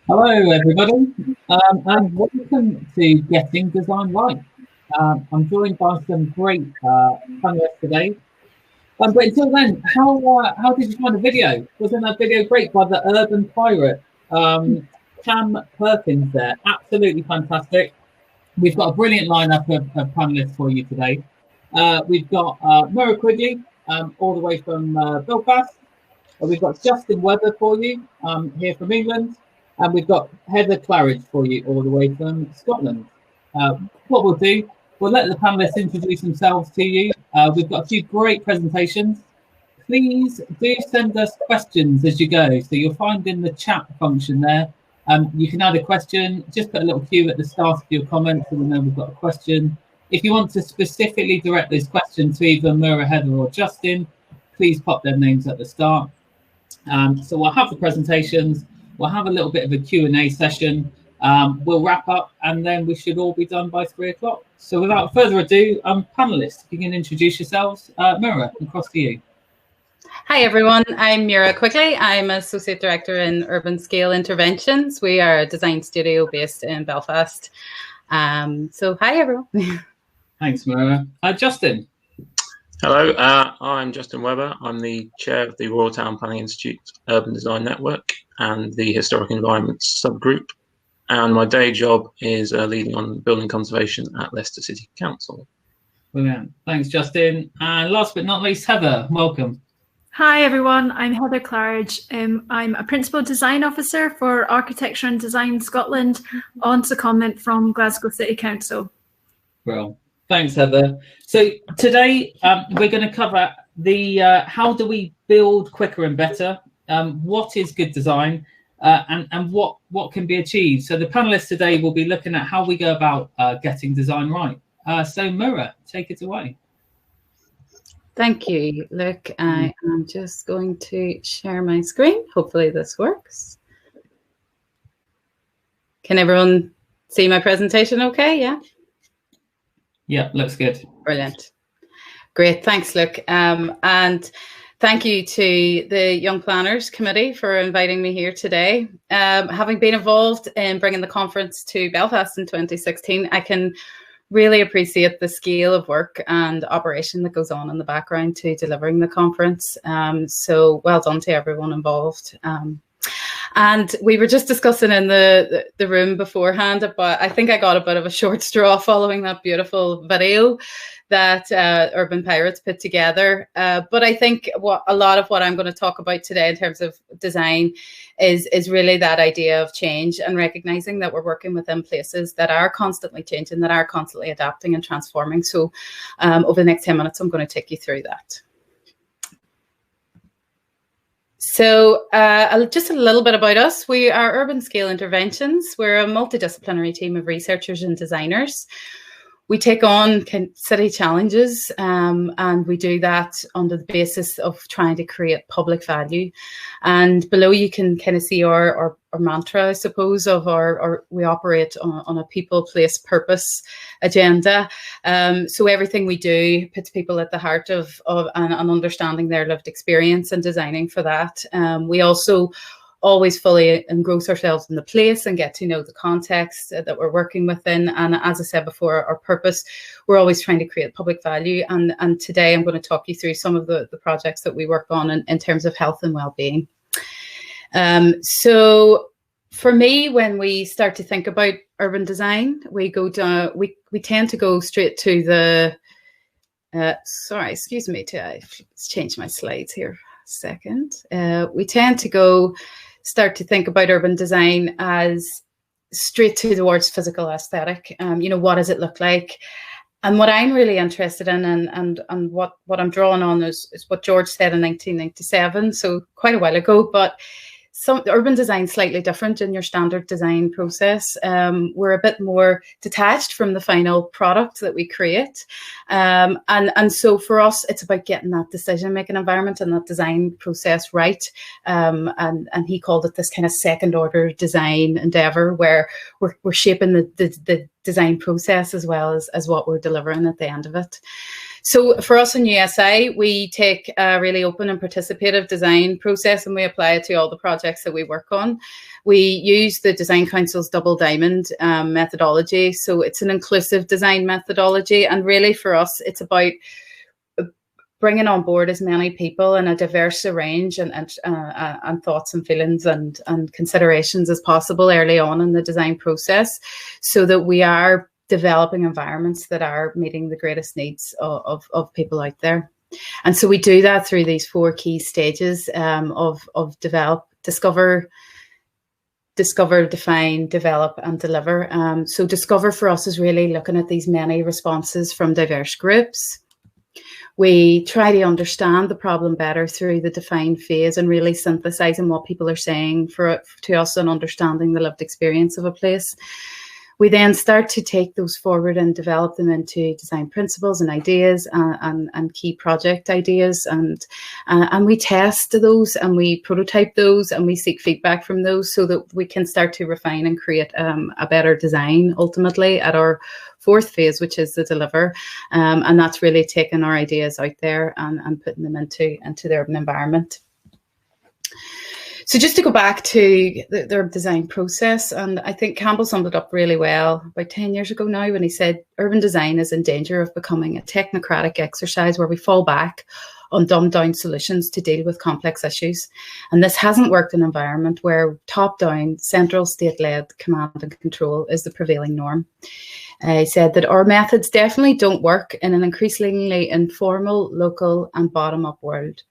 Hello, everybody, and welcome to Getting Design Right. I'm joined by some great panelists today. But until then, how did you find the video? Wasn't that video great by the urban pirate, Cam Perkins there? Absolutely fantastic. We've got a brilliant lineup of panelists for you today. We've got Mura Quigley, all the way from Belfast. We've got Justin Webber for you here from England. And we've got Heather Claridge for you all the way from Scotland. What we'll do, we'll let the panelists introduce themselves to you. We've got a few great presentations. Please do send us questions as you go. So you'll find in the chat function there, you can add a question. Just put a little cue at the start of your comment so we know we've got a question. If you want to specifically direct this question to either Mura, Heather or Justin, please pop their names at the start. So we'll have the presentations. We'll have a little bit of a Q&A session. We'll wrap up and then we should all be done by 3 o'clock. So without further ado, panelists, if you can introduce yourselves. Mura, across to you. Hi, everyone. I'm Mura Quigley. I'm Associate Director in Urban Scale Interventions. We are a design studio based in Belfast. So hi, everyone. Thanks, Mura. Justin. Hello, I'm Justin Webber. I'm the chair of the Royal Town Planning Institute Urban Design Network and the Historic Environments subgroup. And my day job is leading on building conservation at Leicester City Council. Brilliant. Thanks, Justin. And last but not least, Heather, welcome. Hi, everyone. I'm Heather Claridge. I'm a Principal Design Officer for Architecture and Design Scotland, on secondment from Glasgow City Council. Well, thanks, Heather. So today we're going to cover the how do we build quicker and better, what is good design, and what can be achieved. So the panelists today will be looking at how we go about getting design right. So Mura, take it away. Thank you. Look, I am just going to share my screen. Hopefully this works. Can everyone see my presentation okay? Yeah? Yeah, looks good. Brilliant. Great. Thanks, Luke. And thank you to the Young Planners Committee for inviting me here today. Having been involved in bringing the conference to Belfast in 2016, I can really appreciate the scale of work and operation that goes on in the background to delivering the conference. So well done to everyone involved. And we were just discussing in the room beforehand, but I think I got a bit of a short straw following that beautiful video that Urban Pirates put together. But I think a lot of what I'm going to talk about today in terms of design is really that idea of change and recognizing that we're working within places that are constantly changing, that are constantly adapting and transforming. So over the next 10 minutes, I'm going to take you through that. So just a little bit about us. We are Urban Scale Interventions. We're a multidisciplinary team of researchers and designers. We take on city challenges and we do that under the basis of trying to create public value. And below you can kind of see our mantra, I suppose, of we operate on a people, place, purpose agenda. So everything we do puts people at the heart of and understanding their lived experience and designing for that. We also always fully engross ourselves in the place and get to know the context that we're working within. And as I said before, our purpose, we're always trying to create public value. And today I'm going to talk you through some of the projects that we work on in terms of health and well-being. So for me, when we start to think about urban design, we tend to go straight to the, sorry, excuse me, let's change my slides here a second. We tend to start to think about urban design as straight towards physical aesthetic. What does it look like? And what I'm really interested in and what I'm drawing on is what George said in 1997, so quite a while ago, but some urban design slightly different in your standard design process. We're a bit more detached from the final product that we create. And so for us, it's about getting that decision-making environment and that design process right. And he called it this kind of second-order design endeavor where we're shaping the design process as well as what we're delivering at the end of it. So for us in USI, we take a really open and participative design process and we apply it to all the projects that we work on. We use the Design Council's Double Diamond methodology. So it's an inclusive design methodology. And really for us, it's about bringing on board as many people in a diverse range and thoughts and feelings and considerations as possible early on in the design process, so that we are developing environments that are meeting the greatest needs of people out there. And so we do that through these 4 key stages of discover, define, develop and deliver. So discover for us is really looking at these many responses from diverse groups. We try to understand the problem better through the define phase and really synthesizing what people are saying to us and understanding the lived experience of a place. We then start to take those forward and develop them into design principles and ideas and key project ideas, and we test those and we prototype those and we seek feedback from those so that we can start to refine and create a better design ultimately at our 4th phase, which is the deliver, and that's really taking our ideas out there and putting them into the urban environment. So just to go back to their design process, and I think Campbell summed it up really well about 10 years ago now when he said urban design is in danger of becoming a technocratic exercise where we fall back on dumbed down solutions to deal with complex issues. And this hasn't worked in an environment where top-down, central state-led command and control is the prevailing norm. He said that our methods definitely don't work in an increasingly informal, local and bottom-up world.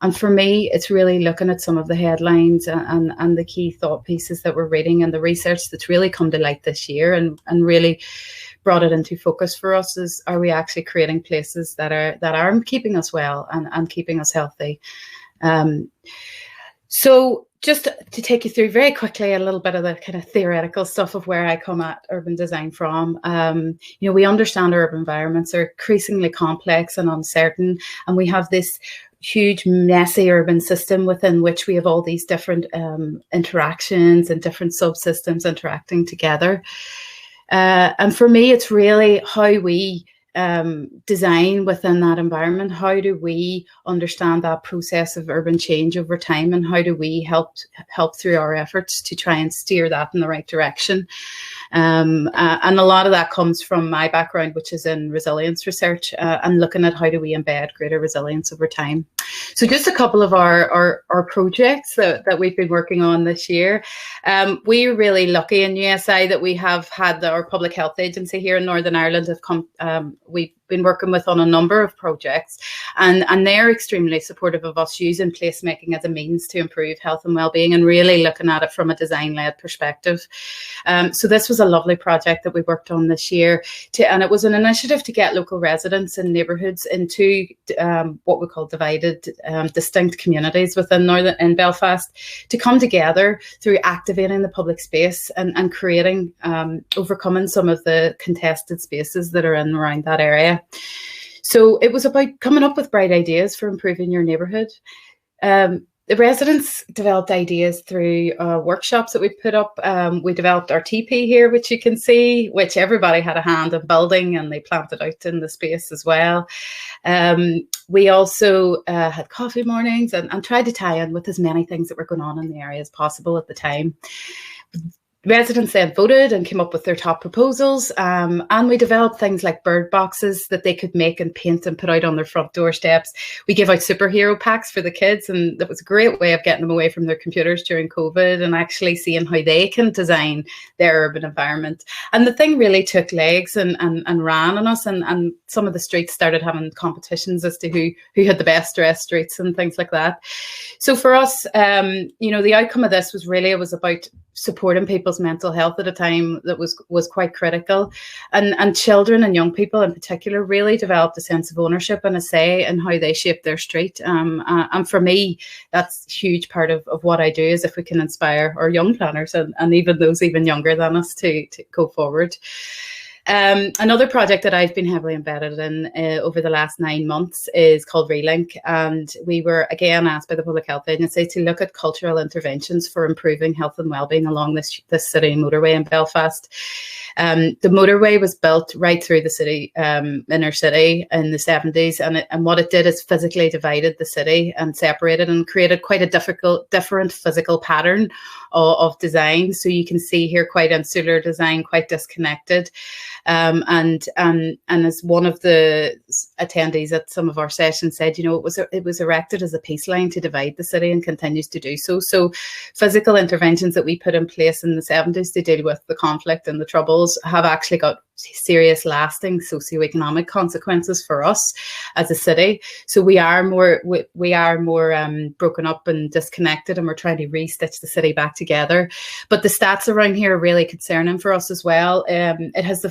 And for me, it's really looking at some of the headlines and the key thought pieces that we're reading and the research that's really come to light this year and really brought it into focus for us is, are we actually creating places that are keeping us well and keeping us healthy? So just to take you through very quickly a little bit of the kind of theoretical stuff of where I come at urban design from. We understand our urban environments are increasingly complex and uncertain, and we have this huge, messy urban system within which we have all these different interactions and different subsystems interacting together. And for me, it's really how we design within that environment. How do we understand that process of urban change over time, and how do we help through our efforts to try and steer that in the right direction? And a lot of that comes from my background, which is in resilience research and looking at how do we embed greater resilience over time. So just a couple of our projects that we've been working on this year. We're really lucky in USI that we have had our public health agency here in Northern Ireland have come. We've been working with on a number of projects, and they're extremely supportive of us using placemaking as a means to improve health and well-being and really looking at it from a design-led perspective. So this was a lovely project that we worked on this year, and it was an initiative to get local residents and neighbourhoods into what we call divided, distinct communities in Belfast to come together through activating the public space and creating, overcoming some of the contested spaces that are in around that area. So it was about coming up with bright ideas for improving your neighbourhood. The residents developed ideas through workshops that we put up. We developed RTPI here, which you can see, which everybody had a hand in building, and they planted out in the space as well. We also had coffee mornings and tried to tie in with as many things that were going on in the area as possible at the time. Residents then voted and came up with their top proposals, and we developed things like bird boxes that they could make and paint and put out on their front doorsteps. We gave out superhero packs for the kids, and that was a great way of getting them away from their computers during COVID and actually seeing how they can design their urban environment. And the thing really took legs and ran on us, and some of the streets started having competitions as to who had the best dressed streets and things like that. So for us, the outcome of this was about supporting people's mental health at a time that was quite critical, and children and young people in particular really developed a sense of ownership and a say in how they shape their street. And for me, that's a huge part of what I do, is if we can inspire our young planners and even those even younger than us to go forward. Another project that I've been heavily embedded in over the last 9 months is called Relink, and we were again asked by the Public Health Agency to look at cultural interventions for improving health and wellbeing along this city motorway in Belfast. The motorway was built right through the city, inner city, in the 70s, and what it did is physically divided the city and separated and created quite a different physical pattern of design. So you can see here quite insular design, quite disconnected. And as one of the attendees at some of our sessions said, you know, it was erected as a peace line to divide the city and continues to do so. So physical interventions that we put in place in the 70s to deal with the conflict and the troubles have actually got serious lasting socioeconomic consequences for us as a city. So we are more broken up and disconnected, and we're trying to restitch the city back together. But the stats around here are really concerning for us as well. It has the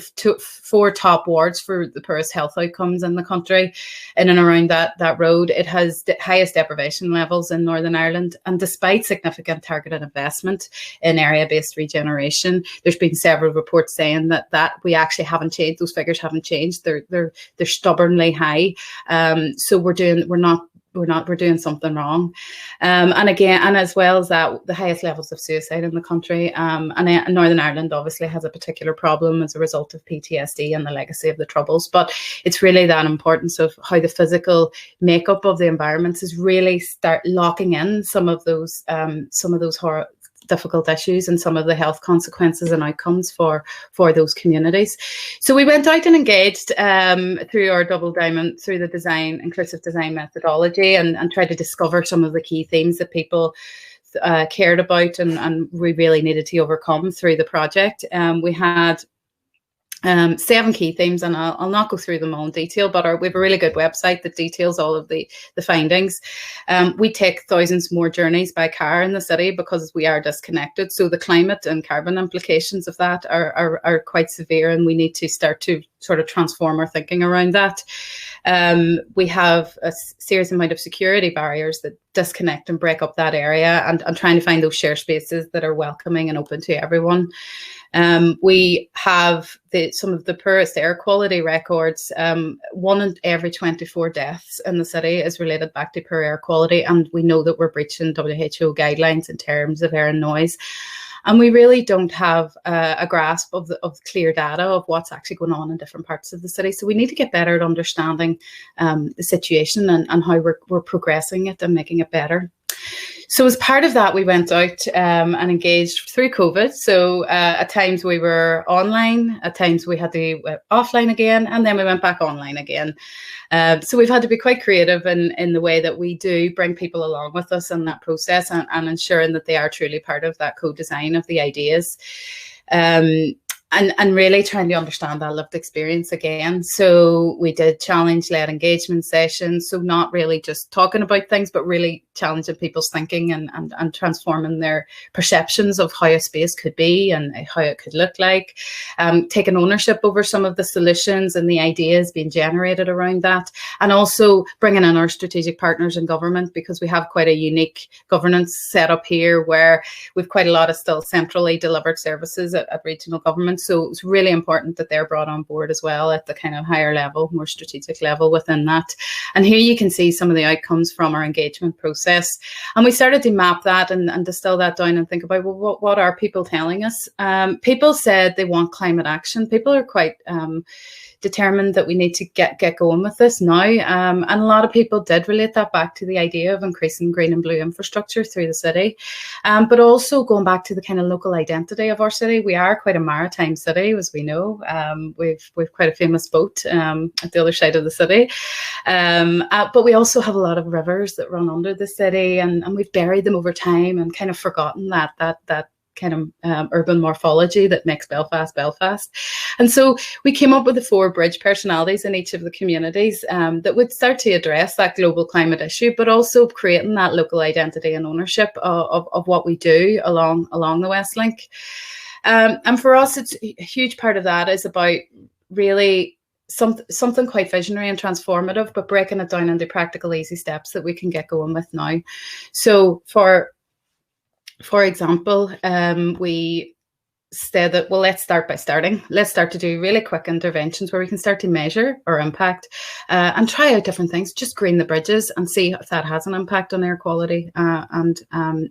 4 top wards for the poorest health outcomes in the country in and around that road. It has the highest deprivation levels in Northern Ireland, and despite significant targeted investment in area-based regeneration, there's been several reports saying that we actually haven't changed. Those figures haven't changed. They're stubbornly high. So we're doing something wrong. And again, and as well as that, the highest levels of suicide in the country. And Northern Ireland obviously has a particular problem as a result of PTSD and the legacy of the Troubles. But it's really that importance of how the physical makeup of the environments is really start locking in some of those difficult issues and some of the health consequences and outcomes for those communities. So we went out and engaged through our double diamond, through the inclusive design methodology, and tried to discover some of the key themes that people cared about and we really needed to overcome through the project. We had 7 key themes, and I'll not go through them all in detail, but we have a really good website that details all of the findings. We take thousands more journeys by car in the city because we are disconnected. So the climate and carbon implications of that are quite severe, and we need to start to sort of transform our thinking around that. We have a serious amount of security barriers that disconnect and break up that area, and trying to find those share spaces that are welcoming and open to everyone. We have some of the poorest air quality records. 1 in every 24 deaths in the city is related back to poor air quality, and we know that we're breaching WHO guidelines in terms of air and noise. And we really don't have a grasp of clear data of what's actually going on in different parts of the city. So we need to get better at understanding the situation and how we're progressing it and making it better. So as part of that, we went out and engaged through COVID. So at times we were online, at times we had to go offline again, and then we went back online again. So we've had to be quite creative in the way that we do bring people along with us in that process, and ensuring that they are truly part of that co-design of the ideas. And really trying to understand that lived experience again. So we did challenge-led engagement sessions. So not really just talking about things, but really challenging people's thinking and transforming their perceptions of how a space could be and how it could look like. Taking ownership over some of the solutions and the ideas being generated around that. And also bringing in our strategic partners in government, because we have quite a unique governance set up here where we've quite a lot of still centrally delivered services at regional governments. So it's really important that they're brought on board as well at the kind of higher level, more strategic level within that. And here you can see some of the outcomes from our engagement process. And we started to map that and distill that down and think about, well, what are people telling us? People said they want climate action. People are quite determined that we need to get going with this now. And a lot of people did relate that back to the idea of increasing green and blue infrastructure through the city. But also going back to the kind of local identity of our city. We are quite a maritime city, as we know. We've quite a famous boat at the other side of the city. But we also have a lot of rivers that run under the city, and we've buried them over time and kind of forgotten that kind of urban morphology that makes Belfast Belfast. And so we came up with the 4 bridge personalities in each of the communities that would start to address that global climate issue, but also creating that local identity and ownership of what we do along the West Link. And for us, it's a huge part of that is about really something quite visionary and transformative, but breaking it down into practical, easy steps that we can get going with now. So for example, we said that, well, let's start by starting. Let's start to do really quick interventions where we can start to measure our impact and try out different things. Just green the bridges and see if that has an impact on air quality and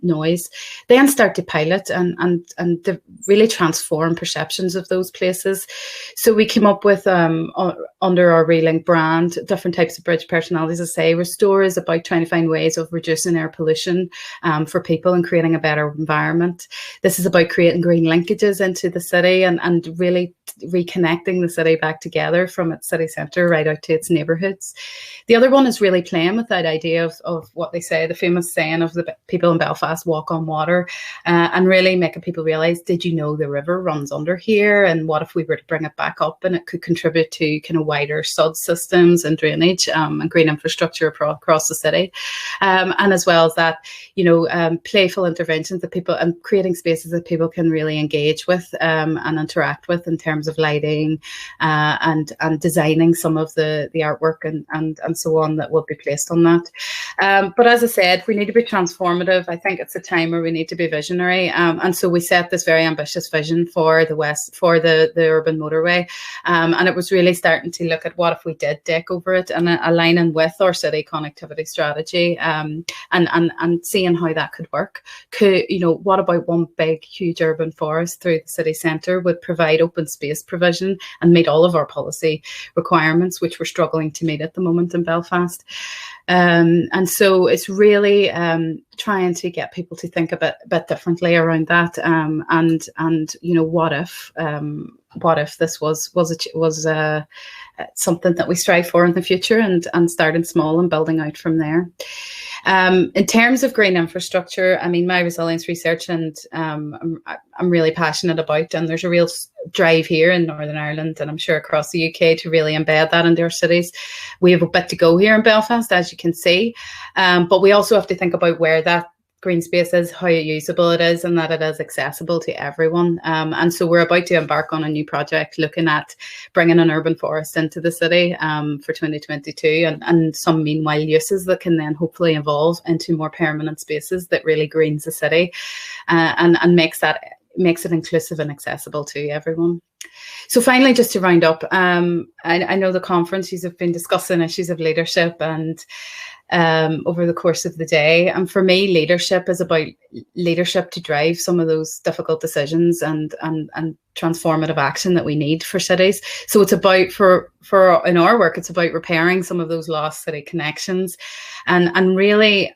noise. Then start to pilot and to really transform perceptions of those places. So we came up with under our Relink brand, different types of bridge personalities. As I say, Restore is about trying to find ways of reducing air pollution for people and creating a better environment. This is about creating green linkages into the city and really reconnecting the city back together from its city centre right out to its neighbourhoods. The other one is really playing with that idea of what they say, the famous saying of the people in Belfast, walk on water, and really making people realise, did you know the river runs under here? And what if we were to bring it back up, and it could contribute to kind of wider sod systems and drainage and green infrastructure across the city. And as well as that, you know, playful interventions that people, and creating spaces that people can really engage with and interact with in terms of lighting and designing some of the artwork and so on that will be placed on that. But as I said, we need to be transformative. I think it's a time where we need to be visionary. And so we set this very ambitious vision for the West, for the urban motorway. And it was really starting to look at what if we did deck over it and aligning with our city connectivity strategy and seeing how that could work. You know, what about one big, huge urban forest through the city centre would provide open space provision and meet all of our policy requirements, which we're struggling to meet at the moment in Belfast. And so it's really trying to get people to think a bit differently around that. And you know, what if this was something that we strive for in the future, and starting small and building out from there. In terms of green infrastructure, I mean, my resilience research and I'm really passionate about, and there's a real drive here in Northern Ireland, and I'm sure across the UK, to really embed that into our cities. We have a bit to go here in Belfast, as you can see, but we also have to think about where that green space is, how usable it is, and that it is accessible to everyone. And so we're about to embark on a new project looking at bringing an urban forest into the city for 2022 and some meanwhile uses that can then hopefully evolve into more permanent spaces that really greens the city and makes it inclusive and accessible to everyone. So finally, just to round up, I know the conference, you have been discussing issues of leadership and over the course of the day. And for me, leadership is about leadership to drive some of those difficult decisions and transformative action that we need for cities. So it's about, for in our work, it's about repairing some of those lost city connections and really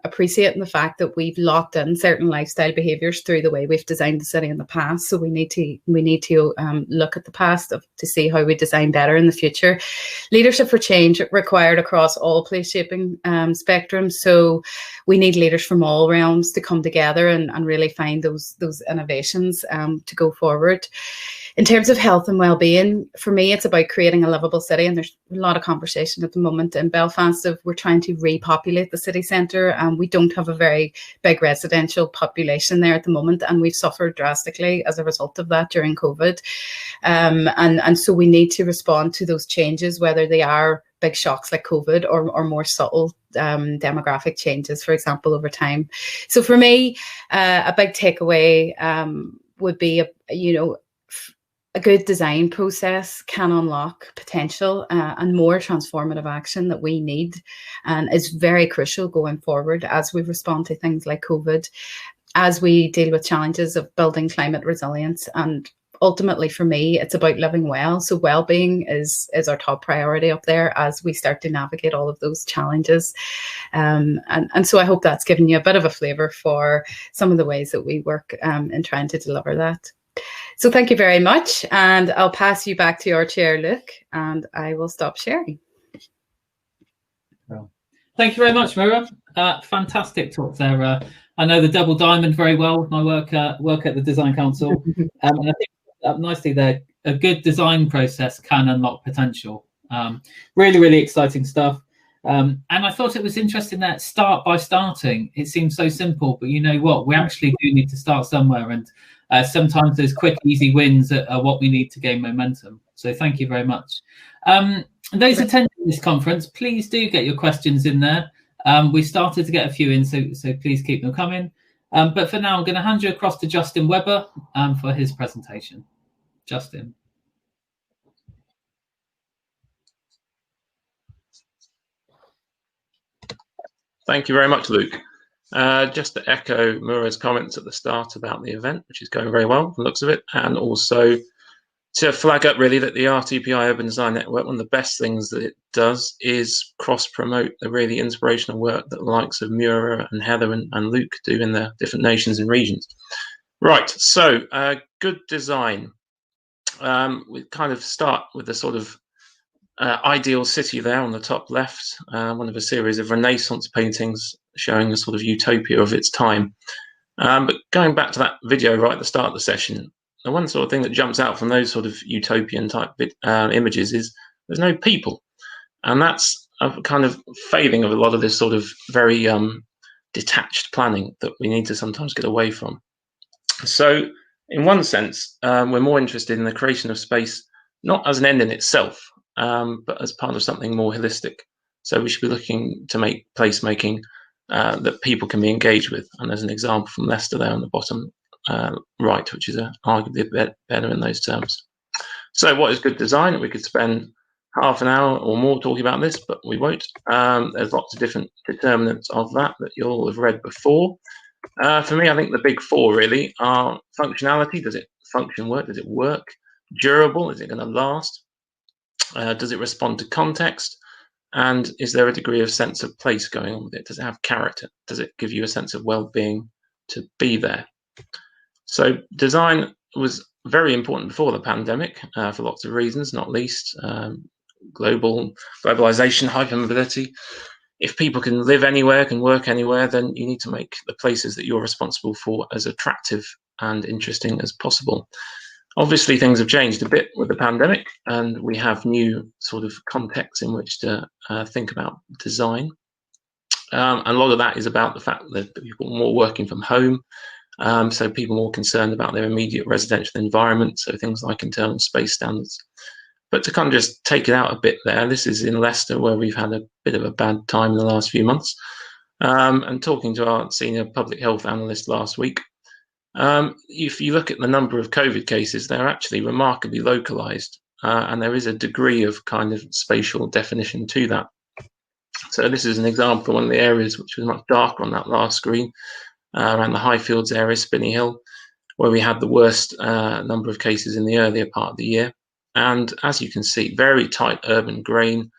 appreciating the fact that we've locked in certain lifestyle behaviours through the way we've designed the city in the past. So we need to look at the past to see how we design better in the future. Leadership for change required across all place shaping spectrums. So we need leaders from all realms to come together and really find those innovations to go forward. In terms of health and well-being, for me, it's about creating a livable city. And there's a lot of conversation at the moment in Belfast of we're trying to repopulate the city centre. We don't have a very big residential population there at the moment, and we've suffered drastically as a result of that during COVID. And so we need to respond to those changes, whether they are big shocks like COVID or more subtle demographic changes, for example, over time. So for me, a big takeaway would be, a good design process can unlock potential and more transformative action that we need, and is very crucial going forward as we respond to things like COVID, as we deal with challenges of building climate resilience. And ultimately, for me, it's about living well. So well-being is our top priority up there as we start to navigate all of those challenges. And so I hope that's given you a bit of a flavour for some of the ways that we work in trying to deliver that. So thank you very much, and I'll pass you back to our chair, Luke, and I will stop sharing. Well, thank you very much, Mura. Fantastic talk there. I know the Double Diamond very well with my work at the Design Council, and I think nicely there, a good design process can unlock potential. Really, really exciting stuff. And I thought it was interesting that start by starting. It seems so simple, but you know what? We actually do need to start somewhere, and sometimes those quick, easy wins are what we need to gain momentum. So thank you very much. Those attending this conference, please do get your questions in there. We started to get a few in, so please keep them coming. But for now, I'm going to hand you across to Justin Webber for his presentation. Justin. Thank you very much, Luke. Just to echo Mura's comments at the start about the event, which is going very well from the looks of it, and also to flag up really that the RTPI Urban Design Network, one of the best things that it does is cross-promote the really inspirational work that the likes of Mura and Heather and Luke do in the different nations and regions. Right, so good design. We kind of start with the sort of ideal city there on the top left, one of a series of Renaissance paintings showing the sort of utopia of its time. But going back to that video right at the start of the session, the one sort of thing that jumps out from those sort of utopian type images is there's no people. And that's a kind of failing of a lot of this sort of very detached planning that we need to sometimes get away from. So in one sense, we're more interested in the creation of space, not as an end in itself, but as part of something more holistic. So we should be looking to make placemaking that people can be engaged with. And there's an example from Leicester there on the bottom right, which is arguably a bit better in those terms. So what is good design? We could spend half an hour or more talking about this, but we won't. There's lots of different determinants of that you all have read before. For me, I think the big four really are functionality. Does it function work? Does it work? Durable? Is it going to last? Does it respond to context? And is there a degree of sense of place going on with it? Does it have character? Does it give you a sense of well-being to be there? So design was very important before the pandemic for lots of reasons, not least globalization, hypermobility. If people can live anywhere, can work anywhere, then you need to make the places that you're responsible for as attractive and interesting as possible. Obviously, things have changed a bit with the pandemic, and we have new sort of contexts in which to think about design. And a lot of that is about the fact that people are more working from home, so people are more concerned about their immediate residential environment, so things like internal space standards. But to kind of just take it out a bit there, this is in Leicester, where we've had a bit of a bad time in the last few months. And talking to our senior public health analyst last week, if you look at the number of COVID cases, they're actually remarkably localized, and there is a degree of kind of spatial definition to that. So this is an example of one of the areas which was much darker on that last screen, around the Highfields area, Spinney Hill, where we had the worst number of cases in the earlier part of the year. And as you can see, very tight urban grain,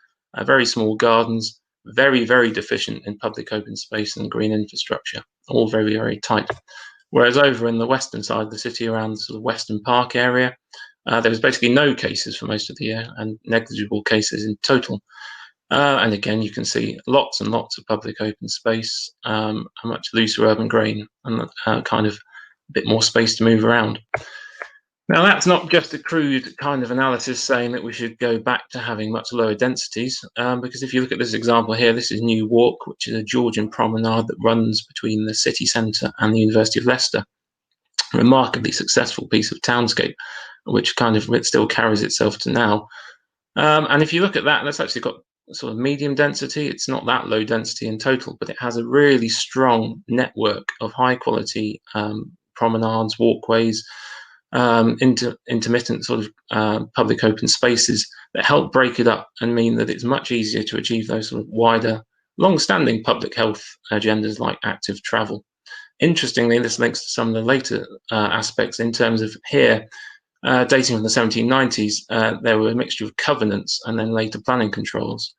very small gardens, very, very deficient in public open space and green infrastructure, all very, very tight. Whereas over in the western side of the city, around the sort of Western Park area, there was basically no cases for most of the year and negligible cases in total. And again, you can see lots and lots of public open space, a much looser urban grain, and kind of a bit more space to move around. Now, that's not just a crude kind of analysis saying that we should go back to having much lower densities, because if you look at this example here, this is New Walk, which is a Georgian promenade that runs between the city centre and the University of Leicester. A remarkably successful piece of townscape, which kind of it still carries itself to now. And if you look at that, that's actually got sort of medium density. It's not that low density in total, but it has a really strong network of high quality promenades, walkways, intermittent sort of public open spaces that help break it up and mean that it's much easier to achieve those sort of wider, long-standing public health agendas like active travel. Interestingly, this links to some of the later aspects in terms of here, dating from the 1790s, there were a mixture of covenants and then later planning controls.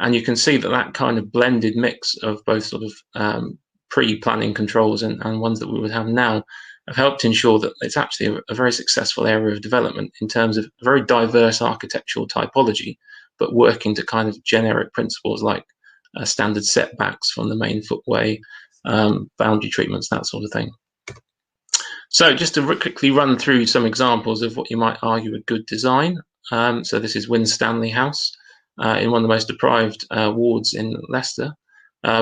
And you can see that that kind of blended mix of both sort of pre-planning controls and ones that we would have now have helped ensure that it's actually a very successful area of development in terms of a very diverse architectural typology, but working to kind of generic principles like standard setbacks from the main footway, boundary treatments, that sort of thing. So just to quickly run through some examples of what you might argue a good design. So this is Winstanley House in one of the most deprived wards in Leicester,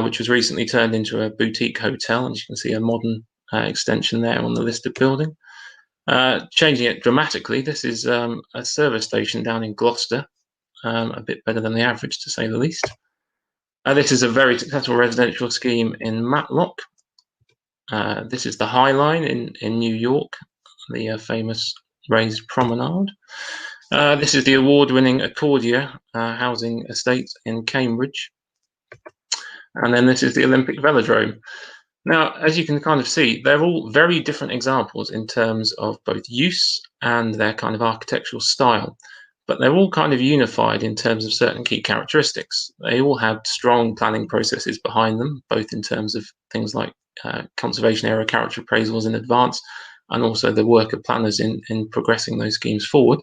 which was recently turned into a boutique hotel, and you can see a modern extension there on the listed building. Changing it dramatically, this is a service station down in Gloucester, a bit better than the average to say the least. This is a very successful residential scheme in Matlock. This is the High Line in New York, the famous raised promenade. This is the award-winning Accordia housing estate in Cambridge. And then this is the Olympic Velodrome. Now, as you can kind of see, they're all very different examples in terms of both use and their kind of architectural style, but they're all kind of unified in terms of certain key characteristics. They all have strong planning processes behind them, both in terms of things like conservation area character appraisals in advance, and also the work of planners in progressing those schemes forward.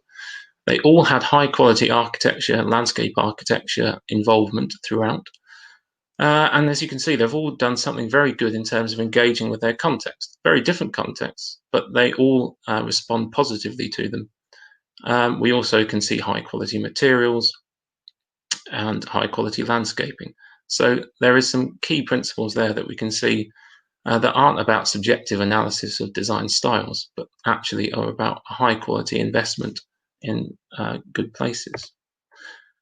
They all had high quality architecture, landscape architecture involvement throughout. And as you can see, they've all done something very good in terms of engaging with their context. Very different contexts, but they all respond positively to them. We also can see high quality materials and high quality landscaping. So there is some key principles there that we can see that aren't about subjective analysis of design styles, but actually are about high quality investment in good places.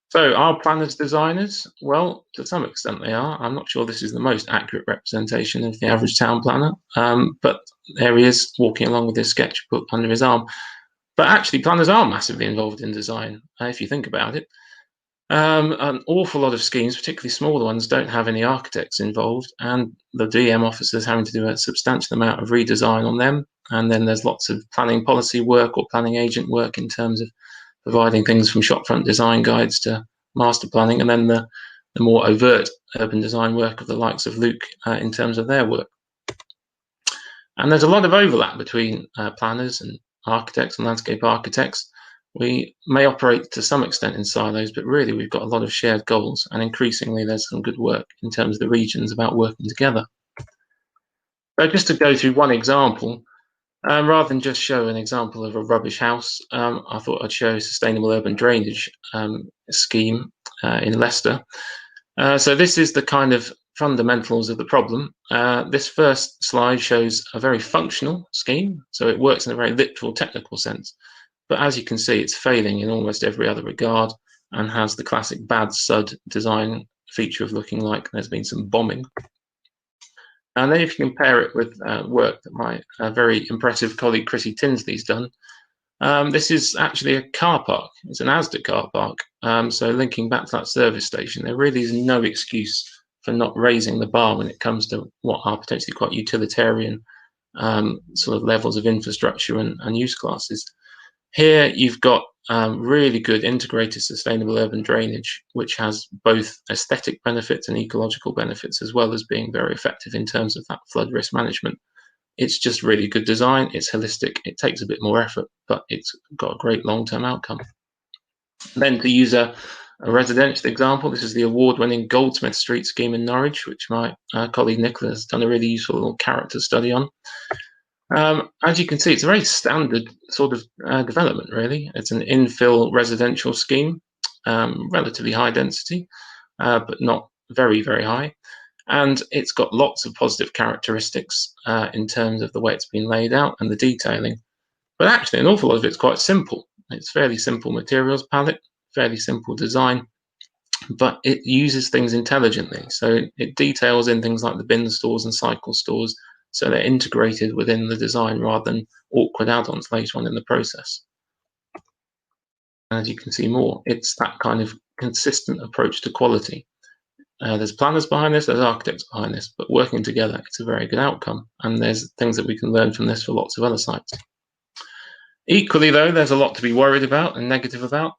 So are planners designers? Well, to some extent they are. I'm not sure this is the most accurate representation of the average town planner, but there he is walking along with his sketchbook under his arm. But actually planners are massively involved in design, if you think about it. An awful lot of schemes, particularly smaller ones, don't have any architects involved, and the DM officers having to do a substantial amount of redesign on them. And then there's lots of planning policy work or planning agent work in terms of providing things from shopfront design guides to master planning, and then the more overt urban design work of the likes of Luke in terms of their work. And there's a lot of overlap between planners and architects and landscape architects. We may operate to some extent in silos, but really we've got a lot of shared goals, and increasingly there's some good work in terms of the regions about working together. So just to go through one example, rather than just show an example of a rubbish house, I thought I'd show a sustainable urban drainage scheme in Leicester. So this is the kind of fundamentals of the problem. This first slide shows a very functional scheme, so it works in a very literal technical sense. But as you can see, it's failing in almost every other regard and has the classic bad SUD design feature of looking like there's been some bombing. And then if you compare it with work that my very impressive colleague Chrissy Tinsley's done, this is actually a car park. It's an Asda car park. So linking back to that service station, there really is no excuse for not raising the bar when it comes to what are potentially quite utilitarian sort of levels of infrastructure and use classes. Here you've got really good integrated sustainable urban drainage, which has both aesthetic benefits and ecological benefits, as well as being very effective in terms of that flood risk management. It's just really good design. It's holistic. It takes a bit more effort, but it's got a great long-term outcome. Then to use a residential example, this is the award-winning Goldsmith Street scheme in Norwich, which my colleague Nicola has done a really useful little character study on. As you can see, it's a very standard sort of development, really. It's an infill residential scheme, relatively high density, but not very, very high. And it's got lots of positive characteristics in terms of the way it's been laid out and the detailing. But actually, an awful lot of it's quite simple. It's fairly simple materials palette, fairly simple design, but it uses things intelligently. So it details in things like the bin stores and cycle stores, so they're integrated within the design rather than awkward add-ons later on in the process. As you can see more, it's that kind of consistent approach to quality. There's planners behind this, there's architects behind this, but working together, it's a very good outcome. And there's things that we can learn from this for lots of other sites. Equally, though, there's a lot to be worried about and negative about.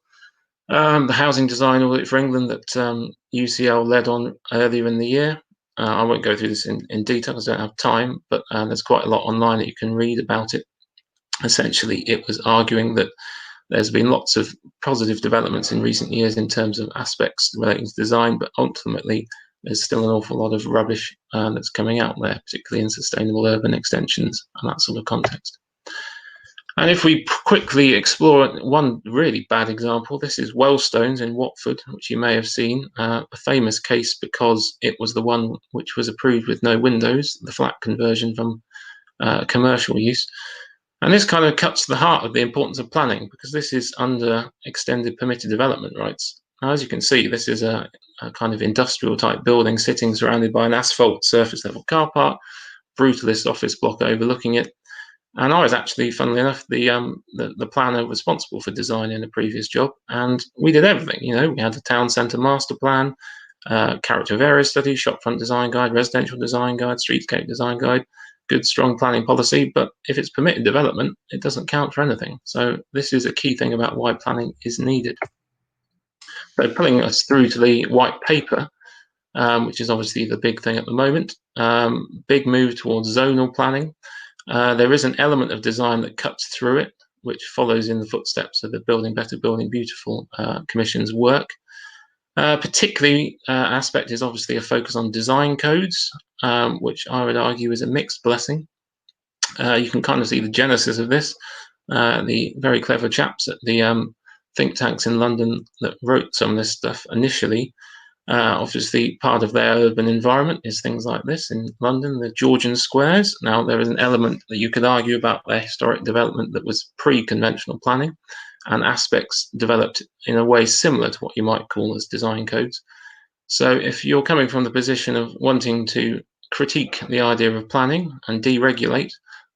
The housing design audit for England that UCL led on earlier in the year. I won't go through this in detail because I don't have time, but there's quite a lot online that you can read about it. Essentially, it was arguing that there's been lots of positive developments in recent years in terms of aspects relating to design, but ultimately there's still an awful lot of rubbish that's coming out there, particularly in sustainable urban extensions and that sort of context. And if we quickly explore one really bad example, this is Wellstones in Watford, which you may have seen, a famous case because it was the one which was approved with no windows, the flat conversion from commercial use. And this kind of cuts to the heart of the importance of planning, because this is under extended permitted development rights. Now, as you can see, this is a kind of industrial type building sitting surrounded by an asphalt surface level car park brutalist office block overlooking it. And I was actually, funnily enough, the planner responsible for design in a previous job, and we did everything. You know, we had the town centre master plan, character of area study, shopfront design guide, residential design guide, streetscape design guide, good strong planning policy. But if it's permitted development, it doesn't count for anything. So this is a key thing about why planning is needed. So pulling us through to the white paper, which is obviously the big thing at the moment, big move towards zonal planning. There is an element of design that cuts through it, which follows in the footsteps of the Building Better, Building Beautiful Commission's work. Particularly aspect is obviously a focus on design codes, which I would argue is a mixed blessing. You can kind of see the genesis of this. The very clever chaps at the think tanks in London that wrote some of this stuff initially, obviously part of their urban environment is things like this in London, the Georgian squares. Now there is an element that you could argue about their historic development that was pre-conventional planning, and aspects developed in a way similar to what you might call as design codes. So if you're coming from the position of wanting to critique the idea of planning and deregulate,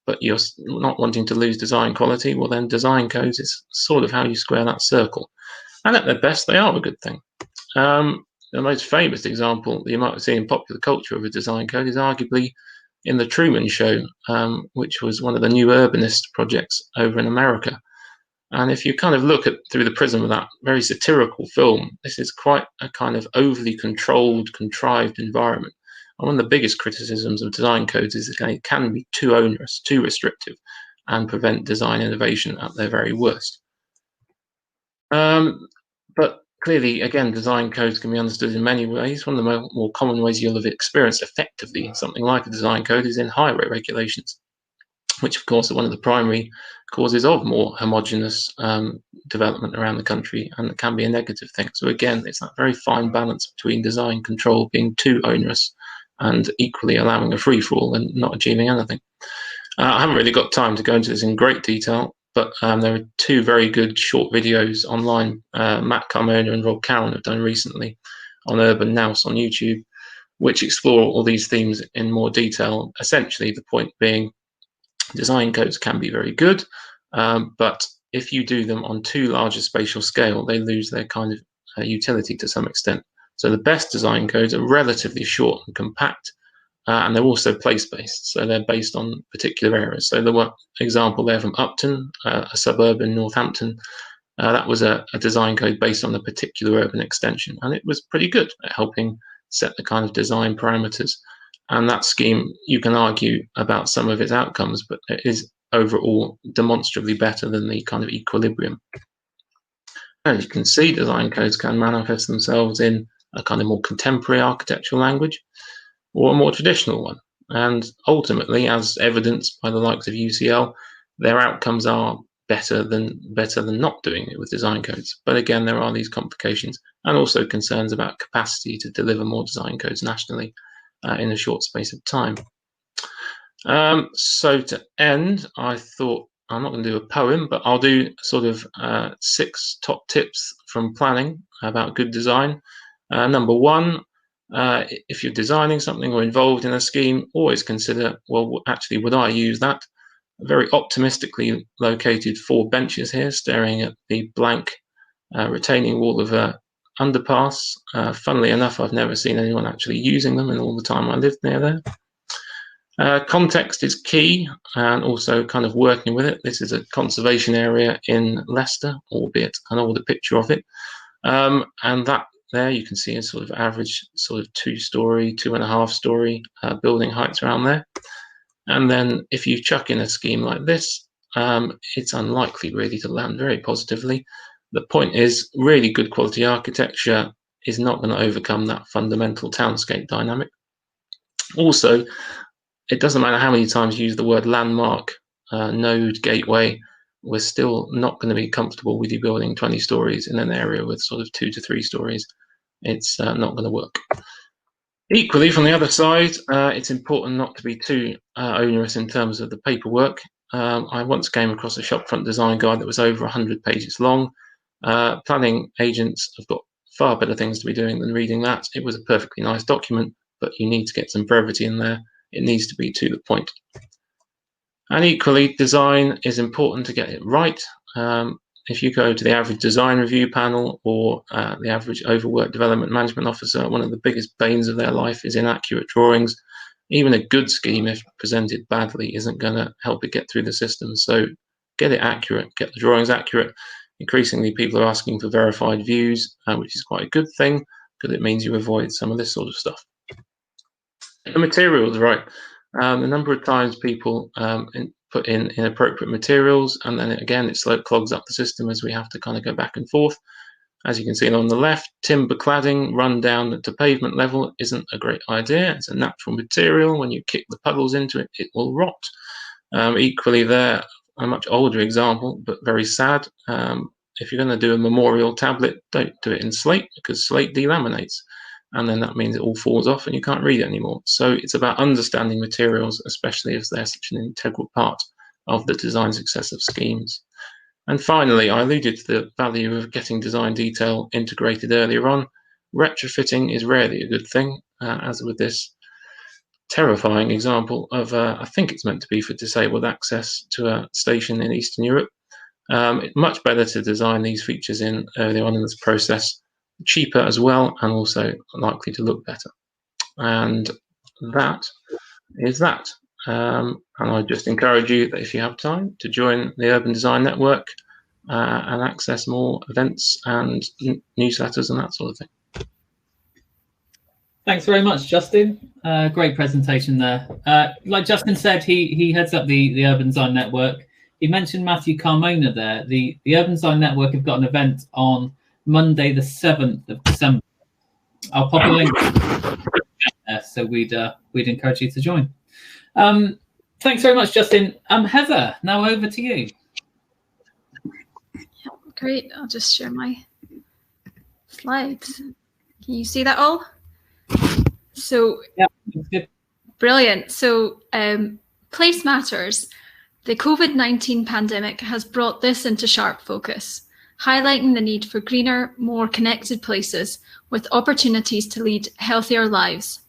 but you're not wanting to lose design quality, well then design codes is sort of how you square that circle. And at their best, they are a good thing. The most famous example that you might have seen in popular culture of a design code is arguably in the Truman Show, which was one of the new urbanist projects over in America. And if you kind of look at through the prism of that very satirical film, this is quite a kind of overly controlled, contrived environment. And one of the biggest criticisms of design codes is that it can be too onerous, too restrictive, and prevent design innovation at their very worst. But clearly, again, design codes can be understood in many ways. One of the more common ways you'll have experienced effectively something like a design code is in highway regulations, which of course are one of the primary causes of more homogenous development around the country, and it can be a negative thing. So again, it's that very fine balance between design control being too onerous and equally allowing a free-for-all and not achieving anything. I haven't really got time to go into this in great detail, but there are two very good short videos online Matt Carmona and Rob Cowan have done recently on Urban Nous on YouTube, which explore all these themes in more detail. Essentially, the point being, design codes can be very good, but if you do them on too large a spatial scale, they lose their kind of utility to some extent. So the best design codes are relatively short and compact, and they're also place-based, so they're based on particular areas. So the one example there from Upton, a suburb in Northampton, that was a design code based on a particular urban extension, and it was pretty good at helping set the kind of design parameters. And that scheme, you can argue about some of its outcomes, but it is overall demonstrably better than the kind of equilibrium. As you can see, design codes can manifest themselves in a kind of more contemporary architectural language or a more traditional one. And ultimately, as evidenced by the likes of UCL, their outcomes are better than not doing it with design codes. But again, there are these complications and also concerns about capacity to deliver more design codes nationally in a short space of time. So to end, I thought I'm not going to do a poem, but I'll do sort of 6 top tips from planning about good design. Number 1, if you're designing something or involved in a scheme, always consider, well, actually, would I use that? Very optimistically located 4 benches here, staring at the blank retaining wall of a underpass. Funnily enough, I've never seen anyone actually using them in all the time I lived near there. Context is key, and also kind of working with it. This is a conservation area in Leicester, albeit an older picture of it. And that there you can see a sort of average sort of 2-story, 2.5-story building heights around there. And then if you chuck in a scheme like this, it's unlikely really to land very positively. The point is, really good quality architecture is not going to overcome that fundamental townscape dynamic. Also, it doesn't matter how many times you use the word landmark, node, gateway, we're still not going to be comfortable with you building 20 stories in an area with sort of 2 to 3 stories. It's not going to work. Equally, from the other side, it's important not to be too onerous in terms of the paperwork. I once came across a shopfront design guide that was over 100 pages long. Planning agents have got far better things to be doing than reading that. It was a perfectly nice document, but you need to get some brevity in there. It needs to be to the point. And equally, design is important to get it right. If you go to the average design review panel or the average overworked development management officer, one of the biggest banes of their life is inaccurate drawings. Even a good scheme, if presented badly, isn't going to help it get through the system. So get it accurate, get the drawings accurate. Increasingly, people are asking for verified views, which is quite a good thing because it means you avoid some of this sort of stuff. The materials, right. The number of times people put in inappropriate materials, and then again it clogs up the system as we have to kind of go back and forth. As you can see on the left, timber cladding run down to pavement level isn't a great idea. It's a natural material. When you kick the puddles into it, it will rot. Equally there, a much older example, but very sad. If you're going to do a memorial tablet, don't do it in slate because slate delaminates. And then that means it all falls off and you can't read it anymore. So it's about understanding materials, especially if they're such an integral part of the design success of schemes. And finally, I alluded to the value of getting design detail integrated earlier on. Retrofitting is rarely a good thing, as with this terrifying example of, I think it's meant to be for disabled access to a station in Eastern Europe. It's much better to design these features in earlier on in this process, cheaper as well, and also likely to look better. And that is that. And I just encourage you that if you have time to join the Urban Design Network and access more events and newsletters and that sort of thing. Thanks very much, Justin. Great presentation there. Like Justin said, he heads up the Urban Design Network. He mentioned Matthew Carmona there. The Urban Design Network have got an event on Monday, the 7th of December. I'll pop a link there, so we'd encourage you to join. Thanks very much, Justin. Heather, now over to you. Yeah, great. I'll just share my slides. Can you see that all? So, yeah, that's good. Brilliant. So, place matters. The COVID-19 pandemic has brought this into sharp focus, highlighting the need for greener, more connected places with opportunities to lead healthier lives.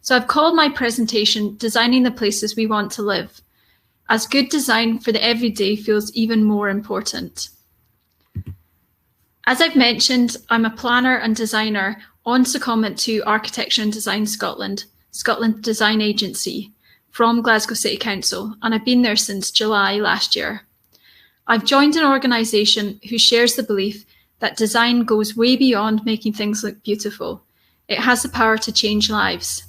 So I've called my presentation Designing the Places We Want to Live, as good design for the everyday feels even more important. As I've mentioned, I'm a planner and designer on secondment to Architecture and Design Scotland, Scotland Design Agency, from Glasgow City Council, and I've been there since July last year. I've joined an organisation who shares the belief that design goes way beyond making things look beautiful. It has the power to change lives.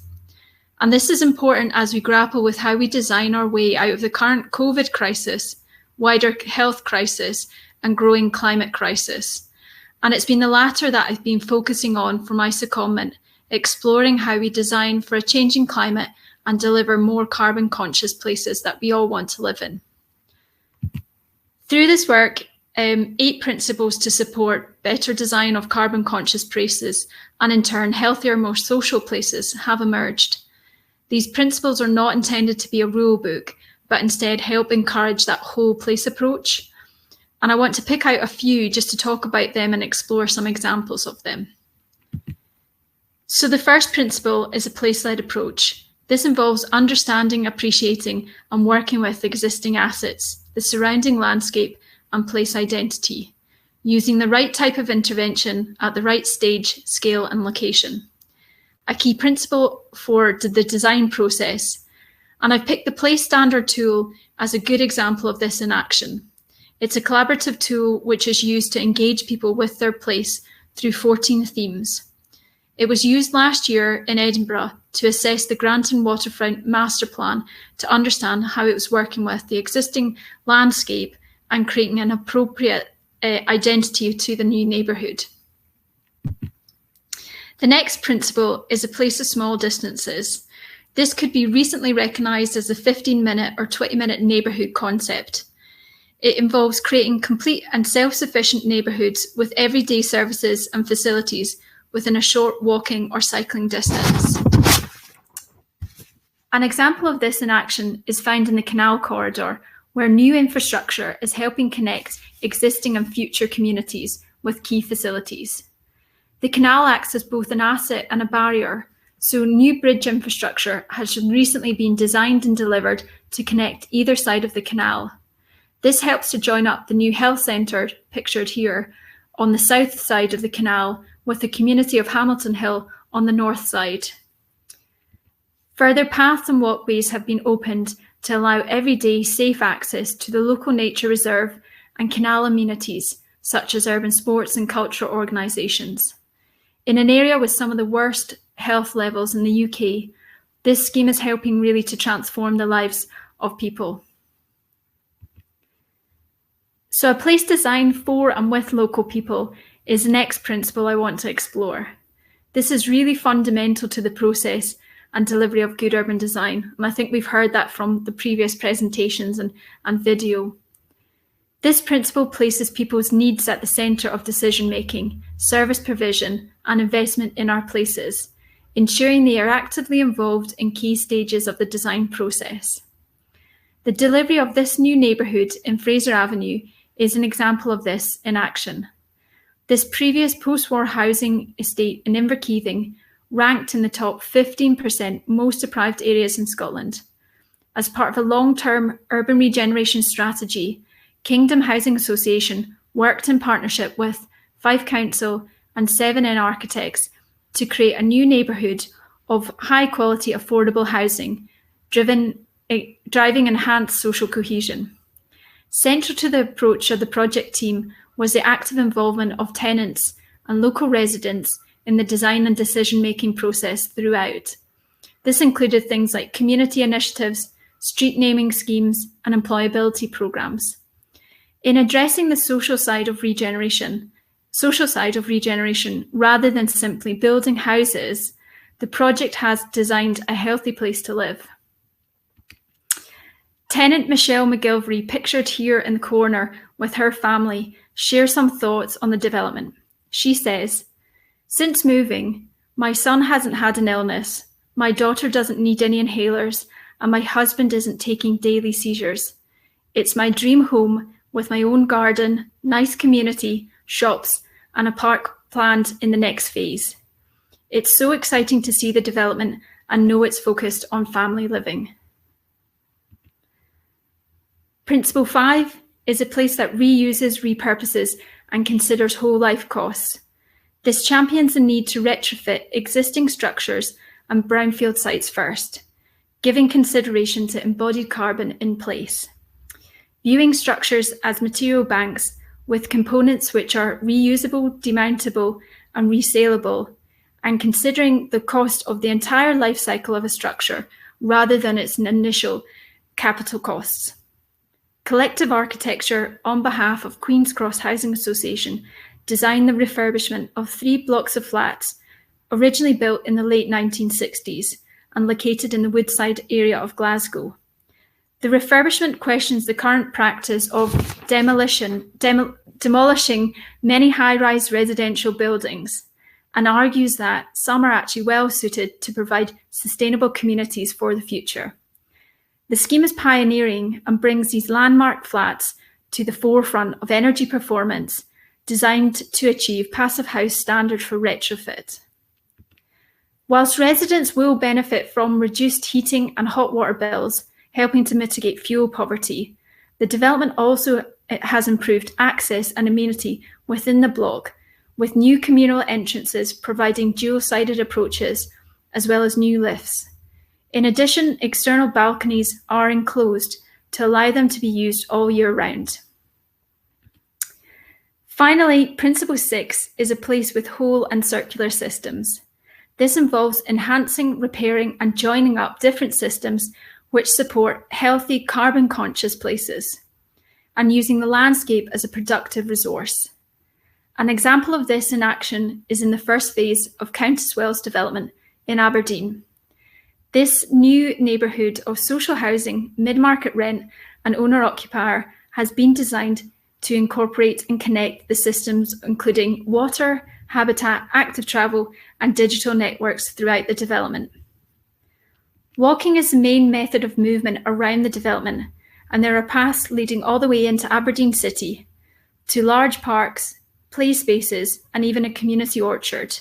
And this is important as we grapple with how we design our way out of the current COVID crisis, wider health crisis, and growing climate crisis. And it's been the latter that I've been focusing on for my secondment, exploring how we design for a changing climate and deliver more carbon conscious places that we all want to live in. Through this work, 8 principles to support better design of carbon conscious places and in turn healthier, more social places have emerged. These principles are not intended to be a rule book, but instead help encourage that whole place approach. And I want to pick out a few just to talk about them and explore some examples of them. So the first principle is a place-led approach. This involves understanding, appreciating, and working with existing assets, the surrounding landscape, and place identity, using the right type of intervention at the right stage, scale, and location. A key principle for the design process, and I've picked the Place Standard tool as a good example of this in action. It's a collaborative tool which is used to engage people with their place through 14 themes. It was used last year in Edinburgh to assess the Granton Waterfront Master Plan to understand how it was working with the existing landscape and creating an appropriate identity to the new neighbourhood. The next principle is a place of small distances. This could be recently recognised as a 15-minute or 20-minute neighbourhood concept. It involves creating complete and self-sufficient neighbourhoods with everyday services and facilities within a short walking or cycling distance. An example of this in action is found in the Canal Corridor, where new infrastructure is helping connect existing and future communities with key facilities. The canal acts as both an asset and a barrier, So new bridge infrastructure has recently been designed and delivered to connect either side of the canal. This helps to join up the new health centre, pictured here, on the south side of the canal with the community of Hamilton Hill on the north side. Further paths and walkways have been opened to allow everyday safe access to the local nature reserve and canal amenities, such as urban sports and cultural organisations. In an area with some of the worst health levels in the UK, this scheme is helping really to transform the lives of people. So a place designed for and with local people is the next principle I want to explore. This is really fundamental to the process and delivery of good urban design, and I think we've heard that from the previous presentations and video. This principle places people's needs at the centre of decision-making, service provision and investment in our places, ensuring they are actively involved in key stages of the design process. The delivery of this new neighbourhood in Fraser Avenue is an example of this in action. This previous post-war housing estate in Inverkeithing ranked in the top 15% most deprived areas in Scotland. As part of a long-term urban regeneration strategy, Kingdom Housing Association worked in partnership with Fife Council and 7N Architects to create a new neighbourhood of high-quality affordable housing, driving enhanced social cohesion. Central to the approach of the project team was the active involvement of tenants and local residents in the design and decision-making process throughout. This included things like community initiatives, street naming schemes, and employability programmes. In addressing the social side of regeneration, rather than simply building houses, the project has designed a healthy place to live. Tenant Michelle McGilvery, pictured here in the corner with her family, shares some thoughts on the development. She says, "Since moving, my son hasn't had an illness, my daughter doesn't need any inhalers, and my husband isn't taking daily seizures. It's my dream home with my own garden, nice community, shops, and a park planned in the next phase. It's so exciting to see the development and know it's focused on family living." Principle 5 is a place that reuses, repurposes, and considers whole life costs. This champions the need to retrofit existing structures and brownfield sites first, giving consideration to embodied carbon in place. Viewing structures as material banks with components which are reusable, demountable, and resaleable, and considering the cost of the entire life cycle of a structure rather than its initial capital costs. Collective Architecture, on behalf of Queen's Cross Housing Association, designed the refurbishment of 3 blocks of flats, originally built in the late 1960s and located in the Woodside area of Glasgow. The refurbishment questions the current practice of demolishing many high-rise residential buildings and argues that some are actually well suited to provide sustainable communities for the future. The scheme is pioneering and brings these landmark flats to the forefront of energy performance, designed to achieve Passive House standard for retrofit. Whilst residents will benefit from reduced heating and hot water bills, helping to mitigate fuel poverty, the development also has improved access and amenity within the block, with new communal entrances providing dual-sided approaches, as well as new lifts. In addition, external balconies are enclosed to allow them to be used all year round. Finally, Principle 6 is a place with whole and circular systems. This involves enhancing, repairing, and joining up different systems which support healthy, carbon-conscious places, and using the landscape as a productive resource. An example of this in action is in the first phase of Countess Wells development in Aberdeen. This new neighbourhood of social housing, mid-market rent, and owner-occupier has been designed to incorporate and connect the systems including water, habitat, active travel, and digital networks throughout the development. Walking is the main method of movement around the development, and there are paths leading all the way into Aberdeen City, to large parks, play spaces, and even a community orchard.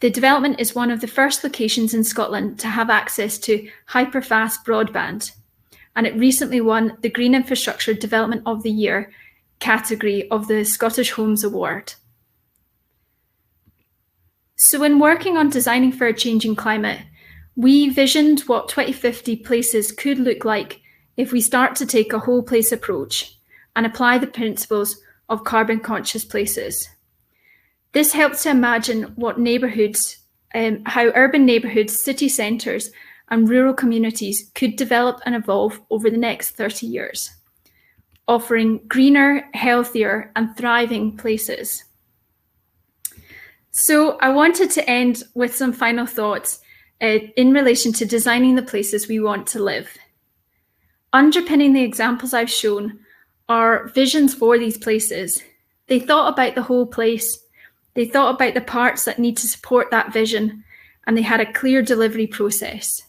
The development is one of the first locations in Scotland to have access to hyperfast broadband, and it recently won the Green Infrastructure Development of the Year category of the Scottish Homes Award. So when working on designing for a changing climate, we visioned what 2050 places could look like if we start to take a whole place approach and apply the principles of carbon conscious places. This helps to imagine what neighbourhoods, how urban neighbourhoods, city centres and rural communities could develop and evolve over the next 30 years, offering greener, healthier and thriving places. So I wanted to end with some final thoughts in relation to designing the places we want to live. Underpinning the examples I've shown are visions for these places. They thought about the whole place, they thought about the parts that need to support that vision, and they had a clear delivery process.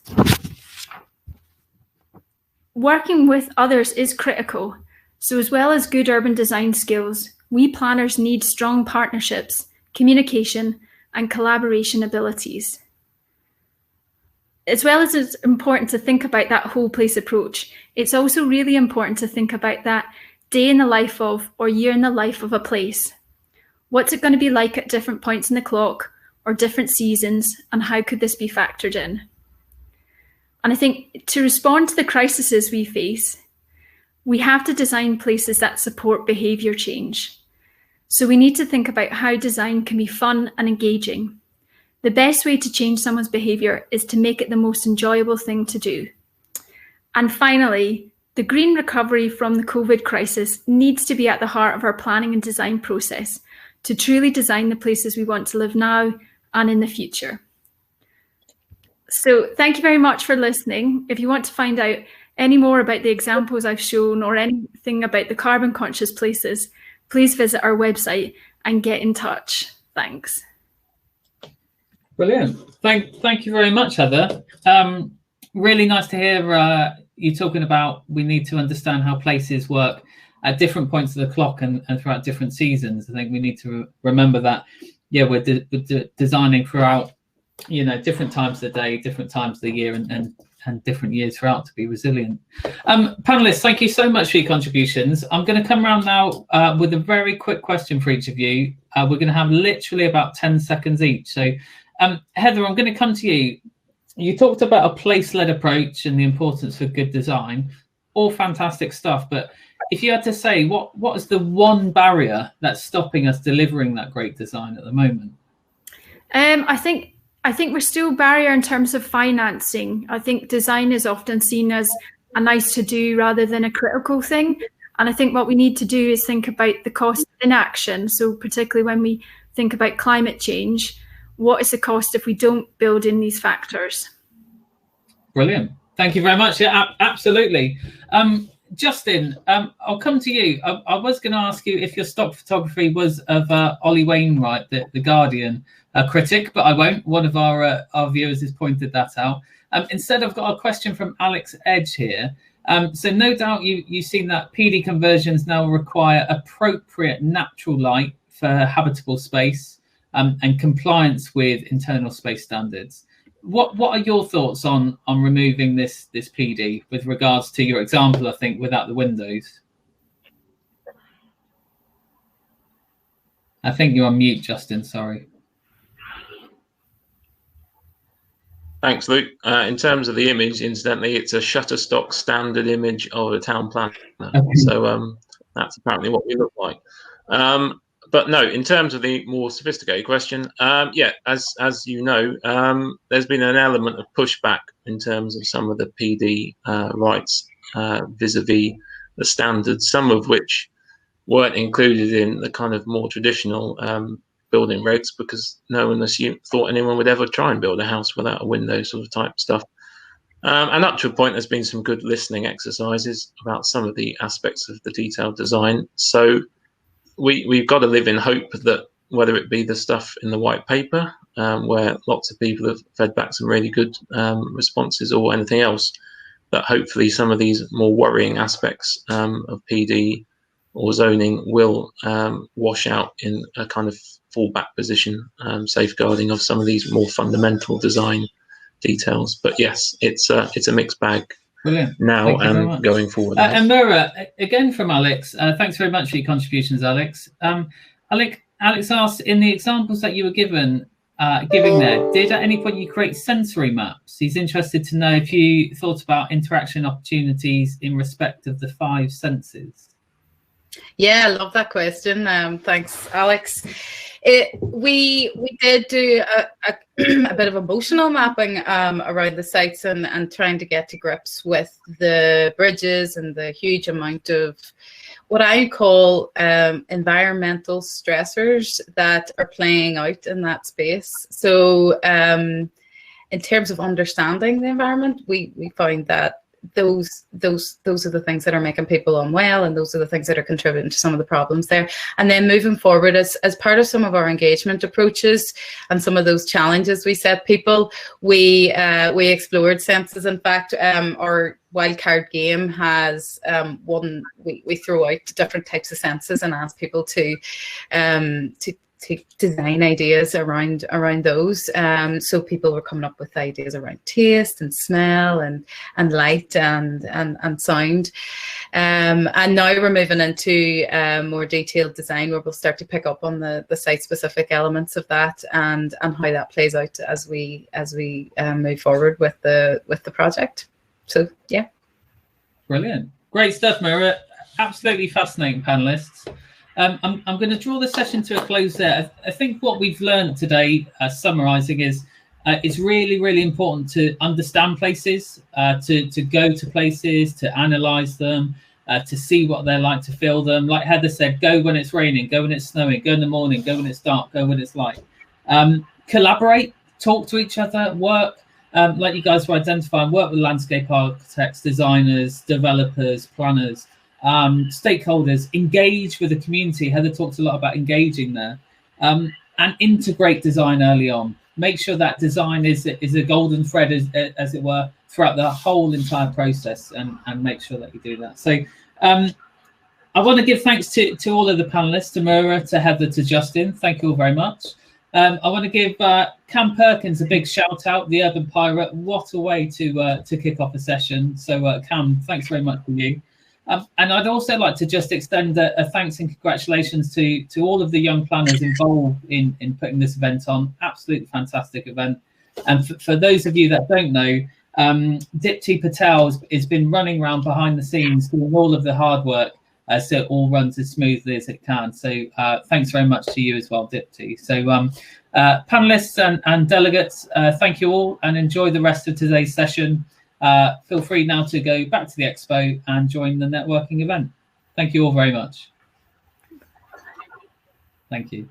Working with others is critical, so as well as good urban design skills, we planners need strong partnerships, communication and collaboration abilities. As well as it's important to think about that whole place approach, it's also really important to think about that day in the life of or year in the life of a place. What's it going to be like at different points in the clock or different seasons, and how could this be factored in? And I think to respond to the crises we face, we have to design places that support behaviour change. So we need to think about how design can be fun and engaging. The best way to change someone's behaviour is to make it the most enjoyable thing to do. And finally, the green recovery from the COVID crisis needs to be at the heart of our planning and design process to truly design the places we want to live now and in the future. So thank you very much for listening. If you want to find out any more about the examples I've shown or anything about the carbon conscious places, please visit our website and get in touch. Thanks. Brilliant. Thank you very much, Heather. Really nice to hear you talking about we need to understand how places work at different points of the clock and throughout different seasons. I think we need to remember that, yeah, we're designing throughout, different times of the day, different times of the year and different years throughout to be resilient. Panelists, thank you so much for your contributions. I'm going to come around now with a very quick question for each of you. We're going to have literally about 10 seconds each. So Heather, I'm going to come to you. You talked about a place-led approach and the importance of good design. All fantastic stuff. But if you had to say, what is the one barrier that's stopping us delivering that great design at the moment? I think we're still a barrier in terms of financing. I think design is often seen as a nice to do rather than a critical thing. And I think what we need to do is think about the cost of inaction. So particularly when we think about climate change, what is the cost if we don't build in these factors? Brilliant. Thank you very much. Yeah, absolutely. Justin, I'll come to you. I was going to ask you if your stock photography was of Ollie Wainwright, the Guardian critic, but I won't. One of our viewers has pointed that out. Instead, I've got a question from Alex Edge here. So no doubt you've seen that PD conversions now require appropriate natural light for habitable space and compliance with internal space standards. What are your thoughts on removing this PD with regards to your example, I think, without the windows? I think you're on mute, Justin, sorry. Thanks, Luke. In terms of the image, incidentally, it's a Shutterstock standard image of a town planner. Okay. So that's apparently what we look like. But no, in terms of the more sophisticated question, yeah, as you know, there's been an element of pushback in terms of some of the PD rights vis-a-vis the standards, some of which weren't included in the kind of more traditional building regs because no one thought anyone would ever try and build a house without a window sort of type stuff. And up to a point, there's been some good listening exercises about some of the aspects of the detailed design. So we've got to live in hope that whether it be the stuff in the white paper, where lots of people have fed back some really good responses, or anything else, that hopefully some of these more worrying aspects of PD or zoning will wash out in a kind of fallback position, safeguarding of some of these more fundamental design details. But yes, it's a mixed bag. Brilliant. Now and going forward. And Mura, again from Alex, thanks very much for your contributions, Alex. Alex asked, in the examples that you were giving there, did at any point you create sensory maps? He's interested to know if you thought about interaction opportunities in respect of the 5 senses. Yeah, I love that question. Thanks, Alex. We did do a bit of emotional mapping around the sites and trying to get to grips with the bridges and the huge amount of what I call environmental stressors that are playing out in that space. So in terms of understanding the environment, we find that those are the things that are making people unwell, and those are the things that are contributing to some of the problems there. And then moving forward, as part of some of our engagement approaches and some of those challenges we set people, we explored senses. In fact, our wildcard game has we throw out different types of senses and ask people to design ideas around those. So people were coming up with ideas around taste and smell and light and sound. And now we're moving into more detailed design, where we'll start to pick up on the site-specific elements of that and how that plays out as we move forward with the project. So yeah. Brilliant. Great stuff, Mura. Absolutely fascinating panelists. I'm going to draw the session to a close there. I think what we've learned today, summarising, is it's really, really important to understand places, to go to places, to analyse them, to see what they're like, to feel them. Like Heather said, go when it's raining, go when it's snowing, go in the morning, go when it's dark, go when it's light. Collaborate, talk to each other, work, like you guys were identifying, work with landscape architects, designers, developers, planners, stakeholders, engage with the community. Heather talks a lot about engaging there, and integrate design early on. Make sure that design is a golden thread, as it were, throughout the whole entire process, and make sure that you do that. So I want to give thanks to all of the panelists, to Mura, to Heather, to Justin. Thank you all very much. I want to give Cam Perkins a big shout out, the Urban Pirate. What a way to kick off a session. So Cam, thanks very much for you. And I'd also like to just extend a thanks and congratulations to all of the young planners involved in putting this event on. Absolutely fantastic event. And for those of you that don't know, Dipti Patel has been running around behind the scenes doing all of the hard work so it all runs as smoothly as it can. So thanks very much to you as well, Dipti. So panelists and delegates, thank you all, and enjoy the rest of today's session. Feel free now to go back to the expo and join the networking event. Thank you all very much. Thank you.